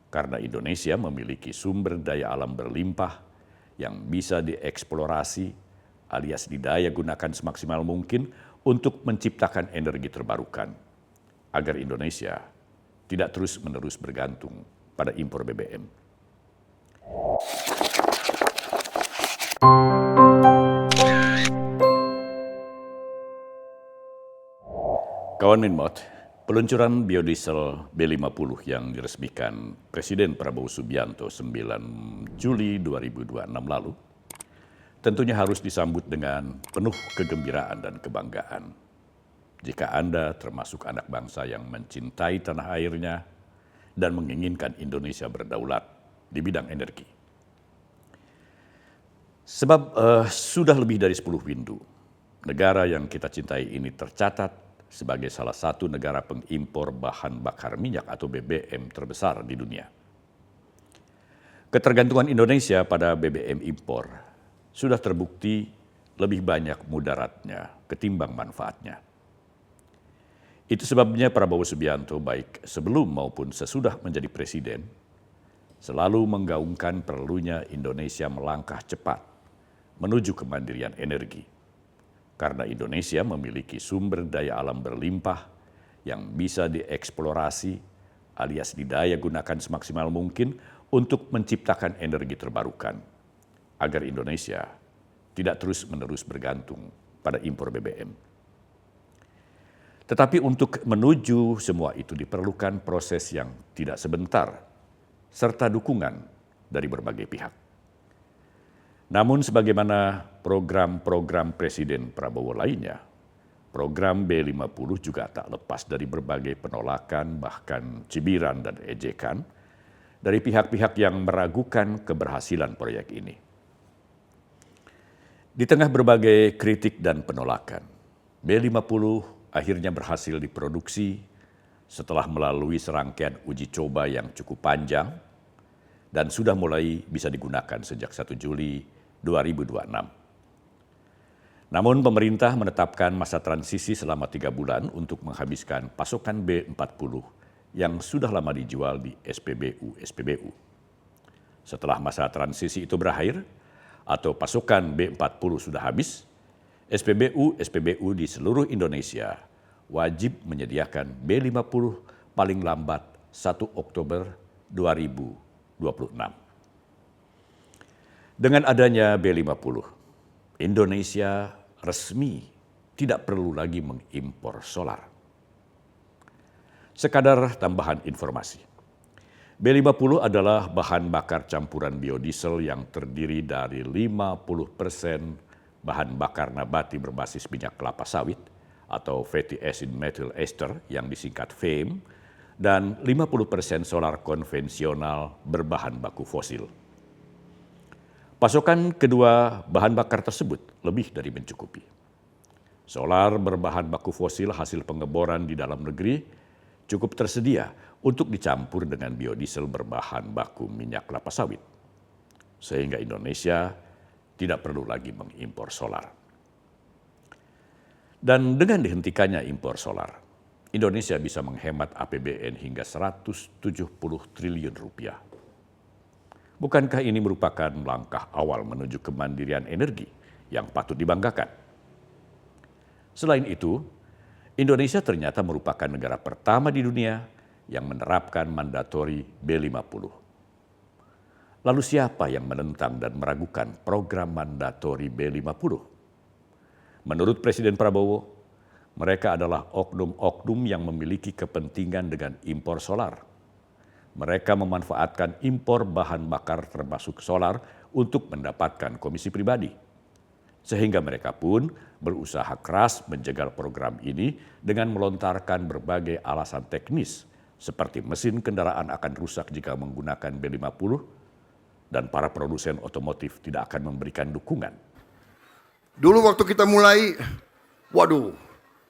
Karena Indonesia memiliki sumber daya alam berlimpah yang bisa dieksplorasi alias didaya gunakan semaksimal mungkin untuk menciptakan energi terbarukan, agar Indonesia tidak terus-menerus bergantung pada impor BBM. Kawan Minmot, peluncuran biodiesel B50 yang diresmikan Presiden Prabowo Subianto 9 Juli 2026 lalu tentunya harus disambut dengan penuh kegembiraan dan kebanggaan. Jika Anda termasuk anak bangsa yang mencintai tanah airnya dan menginginkan Indonesia berdaulat di bidang energi. Sebab sudah lebih dari 10 windu, negara yang kita cintai ini tercatat sebagai salah satu negara pengimpor bahan bakar minyak atau BBM terbesar di dunia. Ketergantungan Indonesia pada BBM impor sudah terbukti lebih banyak mudaratnya ketimbang manfaatnya. Itu sebabnya Prabowo Subianto baik sebelum maupun sesudah menjadi presiden selalu menggaungkan perlunya Indonesia melangkah cepat menuju kemandirian energi. Karena Indonesia memiliki sumber daya alam berlimpah yang bisa dieksplorasi alias didaya gunakan semaksimal mungkin untuk menciptakan energi terbarukan, agar Indonesia tidak terus-menerus bergantung pada impor BBM. Tetapi untuk menuju semua itu diperlukan proses yang tidak sebentar, serta dukungan dari berbagai pihak. Namun sebagaimana program-program Presiden Prabowo lainnya, program B50 juga tak lepas dari berbagai penolakan, bahkan cibiran dan ejekan dari pihak-pihak yang meragukan keberhasilan proyek ini. Di tengah berbagai kritik dan penolakan, B50 akhirnya berhasil diproduksi setelah melalui serangkaian uji coba yang cukup panjang dan sudah mulai bisa digunakan sejak 1 Juli 2026. Namun pemerintah menetapkan masa transisi selama 3 bulan untuk menghabiskan pasokan B40 yang sudah lama dijual di SPBU. Setelah masa transisi itu berakhir atau pasokan B40 sudah habis, SPBU di seluruh Indonesia wajib menyediakan B50 paling lambat 1 Oktober 2026. Dengan adanya B50, Indonesia resmi tidak perlu lagi mengimpor solar. Sekadar tambahan informasi. B50 adalah bahan bakar campuran biodiesel yang terdiri dari 50% bahan bakar nabati berbasis minyak kelapa sawit atau fatty acid methyl ester yang disingkat FAME dan 50% solar konvensional berbahan baku fosil. Pasokan kedua bahan bakar tersebut lebih dari mencukupi. Solar berbahan baku fosil hasil pengeboran di dalam negeri cukup tersedia untuk dicampur dengan biodiesel berbahan baku minyak kelapa sawit. Sehingga Indonesia tidak perlu lagi mengimpor solar. Dan dengan dihentikannya impor solar, Indonesia bisa menghemat APBN hingga 170 triliun rupiah. Bukankah ini merupakan langkah awal menuju kemandirian energi yang patut dibanggakan? Selain itu, Indonesia ternyata merupakan negara pertama di dunia yang menerapkan mandatori B50. Lalu siapa yang menentang dan meragukan program mandatori B50? Menurut Presiden Prabowo, mereka adalah oknum-oknum yang memiliki kepentingan dengan impor solar. Mereka memanfaatkan impor bahan bakar termasuk solar untuk mendapatkan komisi pribadi. Sehingga mereka pun berusaha keras menjegal program ini dengan melontarkan berbagai alasan teknis seperti mesin kendaraan akan rusak jika menggunakan B50 dan para produsen otomotif tidak akan memberikan dukungan. Dulu waktu kita mulai, waduh,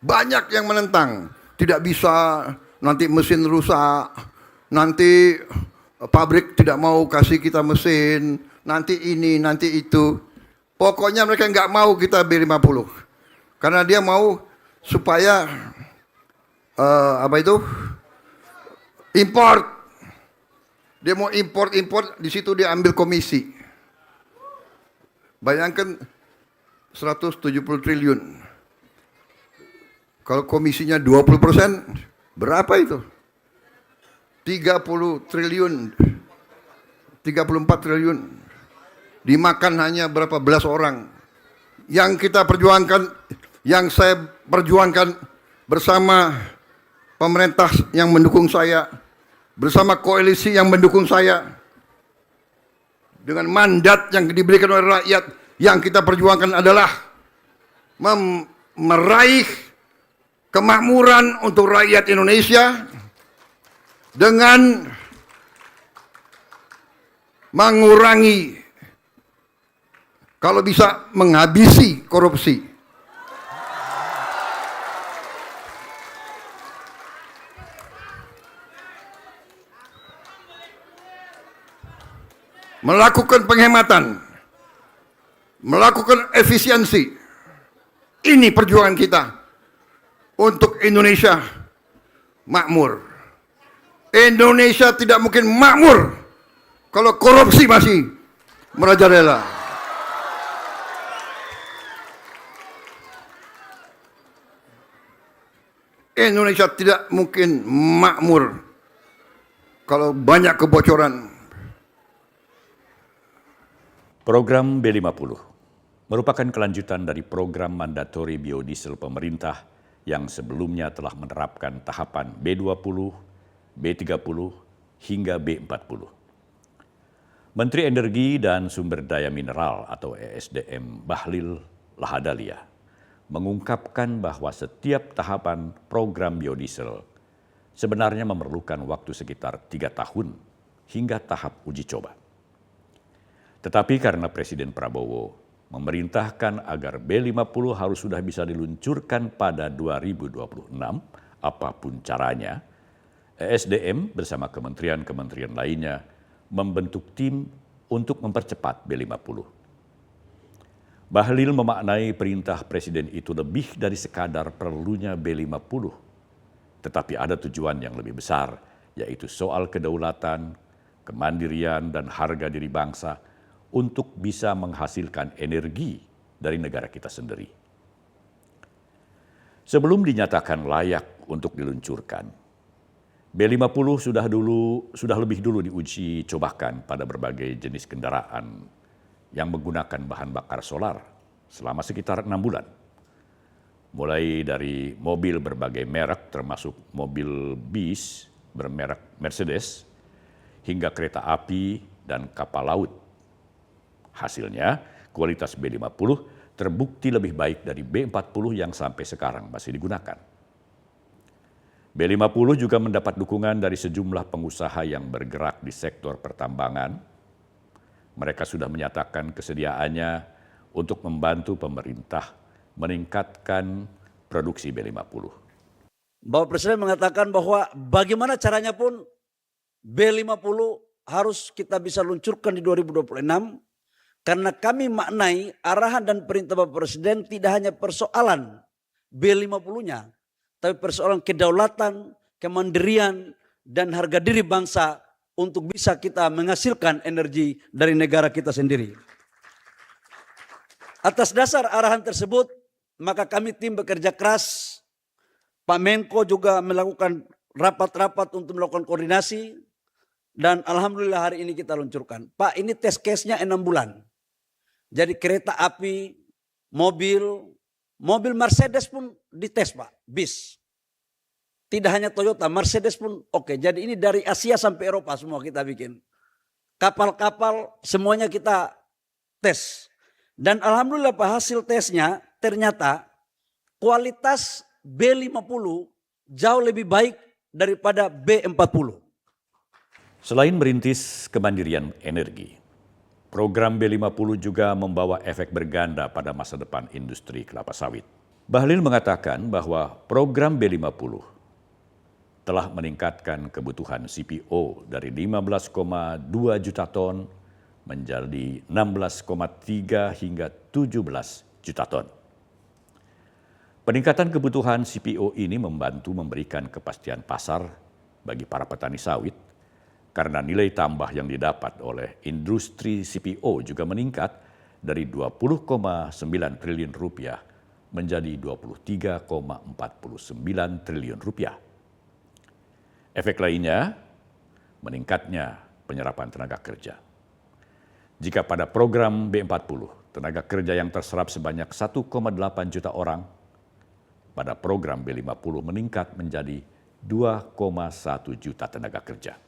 banyak yang menentang. Tidak bisa, nanti mesin rusak. Nanti pabrik tidak mau kasih kita mesin, nanti ini, nanti itu. Pokoknya mereka nggak mau kita B50. Karena dia mau supaya import. Dia mau import, di situ dia ambil komisi. Bayangkan 170 triliun. Kalau komisinya 20%, berapa itu? 30 triliun, 34 triliun. Dimakan hanya berapa belas orang. Yang kita perjuangkan, yang saya perjuangkan bersama pemerintah yang mendukung saya, bersama koalisi yang mendukung saya, dengan mandat yang diberikan oleh rakyat, yang kita perjuangkan adalah meraih kemakmuran untuk rakyat Indonesia dengan mengurangi, kalau bisa menghabisi korupsi. Melakukan penghematan, melakukan efisiensi. Ini perjuangan kita untuk Indonesia makmur. Indonesia tidak mungkin makmur kalau korupsi masih merajalela. Indonesia tidak mungkin makmur kalau banyak kebocoran. Program B50 merupakan kelanjutan dari program mandatori biodiesel pemerintah yang sebelumnya telah menerapkan tahapan B20, B30, hingga B40. Menteri Energi dan Sumber Daya Mineral atau ESDM Bahlil Lahadalia mengungkapkan bahwa setiap tahapan program biodiesel sebenarnya memerlukan waktu sekitar 3 tahun hingga tahap uji coba. Tetapi karena Presiden Prabowo memerintahkan agar B50 harus sudah bisa diluncurkan pada 2026, apapun caranya, ESDM bersama kementerian-kementerian lainnya membentuk tim untuk mempercepat B50. Bahlil memaknai perintah Presiden itu lebih dari sekadar perlunya B50, tetapi ada tujuan yang lebih besar, yaitu soal kedaulatan, kemandirian, dan harga diri bangsa untuk bisa menghasilkan energi dari negara kita sendiri. Sebelum dinyatakan layak untuk diluncurkan, B50 sudah lebih dulu diuji cobakan pada berbagai jenis kendaraan yang menggunakan bahan bakar solar selama sekitar 6 bulan. Mulai dari mobil berbagai merek termasuk mobil bis bermerek Mercedes hingga kereta api dan kapal laut. Hasilnya, kualitas B50 terbukti lebih baik dari B40 yang sampai sekarang masih digunakan. B50 juga mendapat dukungan dari sejumlah pengusaha yang bergerak di sektor pertambangan. Mereka sudah menyatakan kesediaannya untuk membantu pemerintah meningkatkan produksi B50. Bapak Presiden mengatakan bahwa bagaimana caranya pun B50 harus kita bisa luncurkan di 2026. Karena kami maknai arahan dan perintah Bapak Presiden tidak hanya persoalan B50-nya, tapi persoalan kedaulatan, kemandirian, dan harga diri bangsa untuk bisa kita menghasilkan energi dari negara kita sendiri. Atas dasar arahan tersebut, maka kami tim bekerja keras. Pak Menko juga melakukan rapat-rapat untuk melakukan koordinasi. Dan alhamdulillah hari ini kita luncurkan. Pak, ini test case-nya 6 bulan. Jadi kereta api, mobil Mercedes pun dites Pak, bis. Tidak hanya Toyota, Mercedes pun oke. Jadi ini dari Asia sampai Eropa semua kita bikin. Kapal-kapal semuanya kita tes. Dan alhamdulillah Pak, hasil tesnya ternyata kualitas B50 jauh lebih baik daripada B40. Selain merintis kemandirian energi, program B50 juga membawa efek berganda pada masa depan industri kelapa sawit. Bahlil mengatakan bahwa program B50 telah meningkatkan kebutuhan CPO dari 15,2 juta ton menjadi 16,3 hingga 17 juta ton. Peningkatan kebutuhan CPO ini membantu memberikan kepastian pasar bagi para petani sawit karena nilai tambah yang didapat oleh industri CPO juga meningkat dari 20,9 triliun rupiah menjadi 23,49 triliun rupiah. Efek lainnya, meningkatnya penyerapan tenaga kerja. Jika pada program B40, tenaga kerja yang terserap sebanyak 1,8 juta orang, pada program B50 meningkat menjadi 2,1 juta tenaga kerja.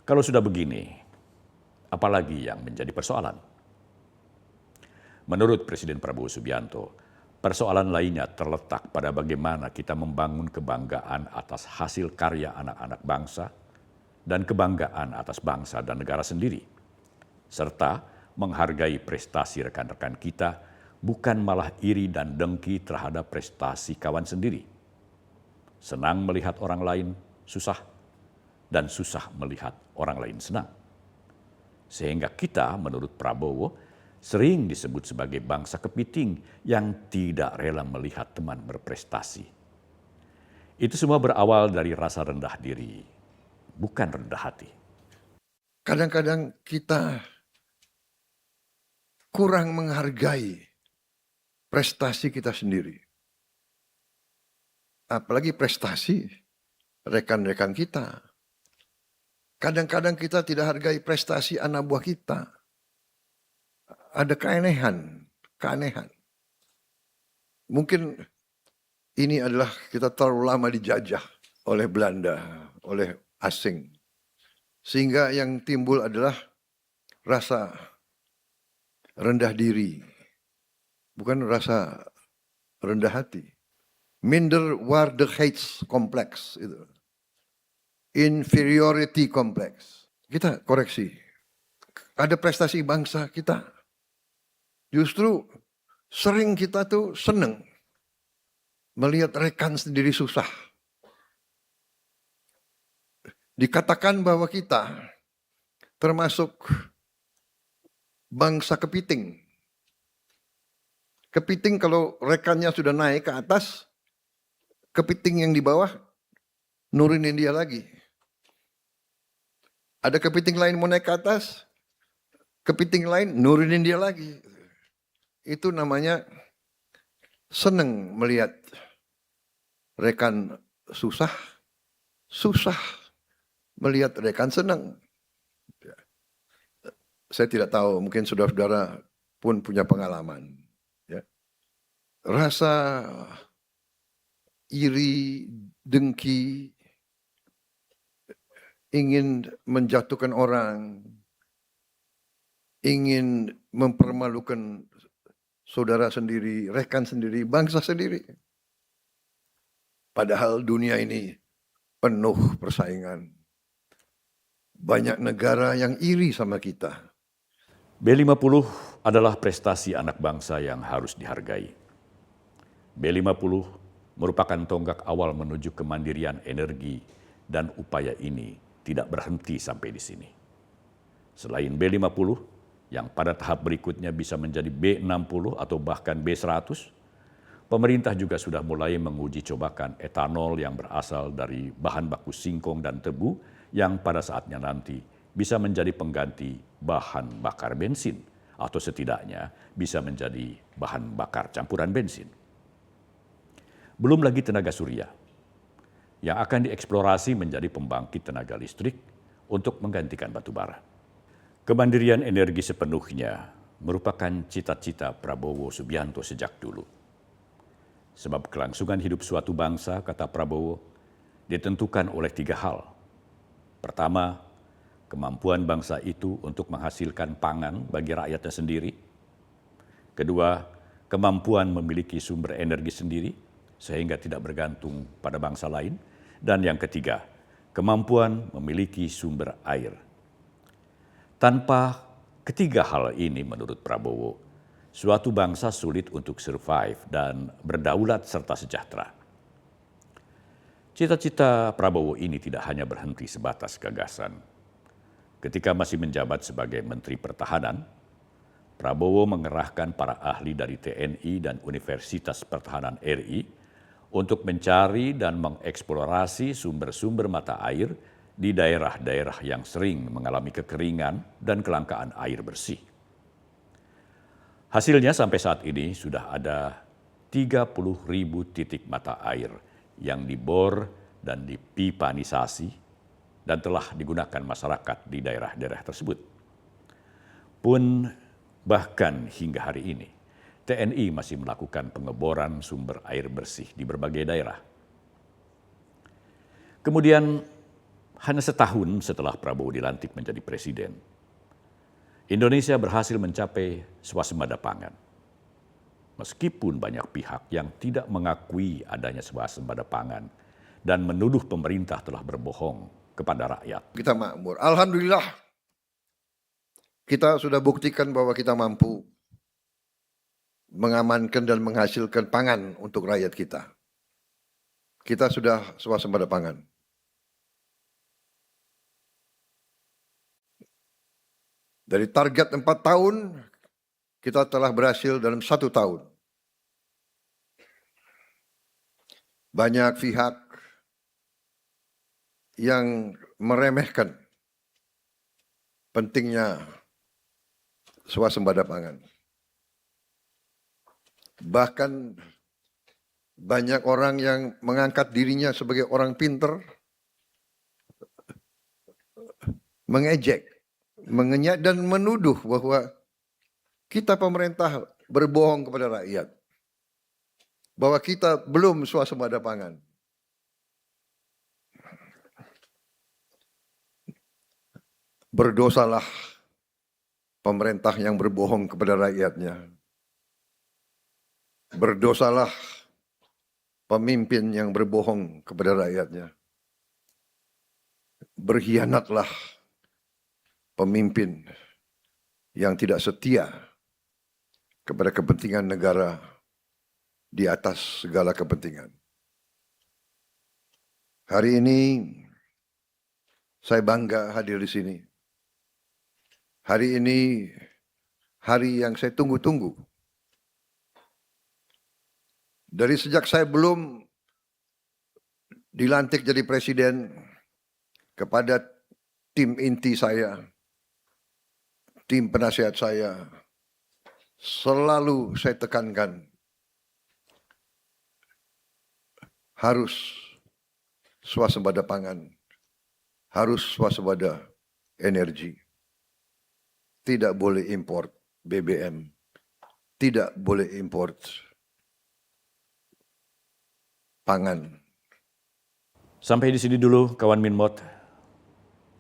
Kalau sudah begini, apalagi yang menjadi persoalan? Menurut Presiden Prabowo Subianto, persoalan lainnya terletak pada bagaimana kita membangun kebanggaan atas hasil karya anak-anak bangsa dan kebanggaan atas bangsa dan negara sendiri, serta menghargai prestasi rekan-rekan kita, bukan malah iri dan dengki terhadap prestasi kawan sendiri. Senang melihat orang lain susah, dan susah melihat orang lain senang. Sehingga kita, menurut Prabowo, sering disebut sebagai bangsa kepiting yang tidak rela melihat teman berprestasi. Itu semua berawal dari rasa rendah diri, bukan rendah hati. Kadang-kadang kita kurang menghargai prestasi kita sendiri. Apalagi prestasi rekan-rekan kita. Kadang-kadang kita tidak hargai prestasi anak buah kita. Ada keanehan. Mungkin ini adalah kita terlalu lama dijajah oleh Belanda, oleh asing. Sehingga yang timbul adalah rasa rendah diri. Bukan rasa rendah hati. Minderwaardigheidscomplex itu. Inferiority complex. Kita koreksi. Ada prestasi bangsa kita. Justru sering kita tuh seneng melihat rekan sendiri susah. Dikatakan bahwa kita termasuk bangsa kepiting. Kepiting kalau rekannya sudah naik ke atas, kepiting yang di bawah nurunin dia lagi. Ada kepiting lain mau naik ke atas, kepiting lain nurunin dia lagi. Itu namanya seneng melihat rekan susah melihat rekan senang. Saya tidak tahu, mungkin saudara-saudara pun punya pengalaman. Ya. Rasa iri, dengki, ingin menjatuhkan orang, ingin mempermalukan saudara sendiri, rekan sendiri, bangsa sendiri. Padahal dunia ini penuh persaingan. Banyak negara yang iri sama kita. B50 adalah prestasi anak bangsa yang harus dihargai. B50 merupakan tonggak awal menuju kemandirian energi dan upaya ini tidak berhenti sampai di sini. Selain B50, yang pada tahap berikutnya bisa menjadi B60 atau bahkan B100, pemerintah juga sudah mulai menguji cobakan etanol yang berasal dari bahan baku singkong dan tebu yang pada saatnya nanti bisa menjadi pengganti bahan bakar bensin atau setidaknya bisa menjadi bahan bakar campuran bensin. Belum lagi tenaga surya yang akan dieksplorasi menjadi pembangkit tenaga listrik untuk menggantikan batu bara. Kemandirian energi sepenuhnya merupakan cita-cita Prabowo Subianto sejak dulu. Sebab kelangsungan hidup suatu bangsa, kata Prabowo, ditentukan oleh 3 hal. Pertama, kemampuan bangsa itu untuk menghasilkan pangan bagi rakyatnya sendiri. Kedua, kemampuan memiliki sumber energi sendiri sehingga tidak bergantung pada bangsa lain. Dan yang ketiga, kemampuan memiliki sumber air. Tanpa ketiga hal ini menurut Prabowo, suatu bangsa sulit untuk survive dan berdaulat serta sejahtera. Cita-cita Prabowo ini tidak hanya berhenti sebatas gagasan. Ketika masih menjabat sebagai Menteri Pertahanan, Prabowo mengerahkan para ahli dari TNI dan Universitas Pertahanan RI untuk mencari dan mengeksplorasi sumber-sumber mata air di daerah-daerah yang sering mengalami kekeringan dan kelangkaan air bersih. Hasilnya sampai saat ini sudah ada 30.000 titik mata air yang dibor dan dipipanisasi dan telah digunakan masyarakat di daerah-daerah tersebut. Pun bahkan hingga hari ini, TNI masih melakukan pengeboran sumber air bersih di berbagai daerah. Kemudian, hanya setahun setelah Prabowo dilantik menjadi presiden, Indonesia berhasil mencapai swasembada pangan. Meskipun banyak pihak yang tidak mengakui adanya swasembada pangan dan menuduh pemerintah telah berbohong kepada rakyat. Kita makmur. Alhamdulillah, kita sudah buktikan bahwa kita mampu mengamankan dan menghasilkan pangan untuk rakyat kita. Kita sudah swasembada pangan. Dari target 4 tahun, kita telah berhasil dalam 1 tahun. Banyak pihak yang meremehkan pentingnya swasembada pangan. Bahkan banyak orang yang mengangkat dirinya sebagai orang pinter, mengejek, mengenyak dan menuduh bahwa kita pemerintah berbohong kepada rakyat. Bahwa kita belum swasembada pangan. Berdosalah pemerintah yang berbohong kepada rakyatnya. Berdosalah pemimpin yang berbohong kepada rakyatnya. Berkhianatlah pemimpin yang tidak setia kepada kepentingan negara di atas segala kepentingan. Hari ini saya bangga hadir di sini. Hari ini hari yang saya tunggu-tunggu. Dari sejak saya belum dilantik jadi presiden, kepada tim inti saya, tim penasihat saya, selalu saya tekankan, harus swasembada pangan, harus swasembada energi. Tidak boleh import BBM, tidak boleh import pangan. Sampai di sini dulu kawan Minmot.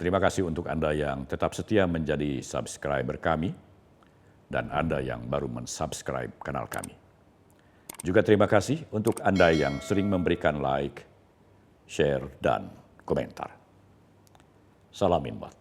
Terima kasih untuk Anda yang tetap setia menjadi subscriber kami dan Anda yang baru mensubscribe kanal kami. Juga terima kasih untuk Anda yang sering memberikan like, share, dan komentar. Salam Minmot.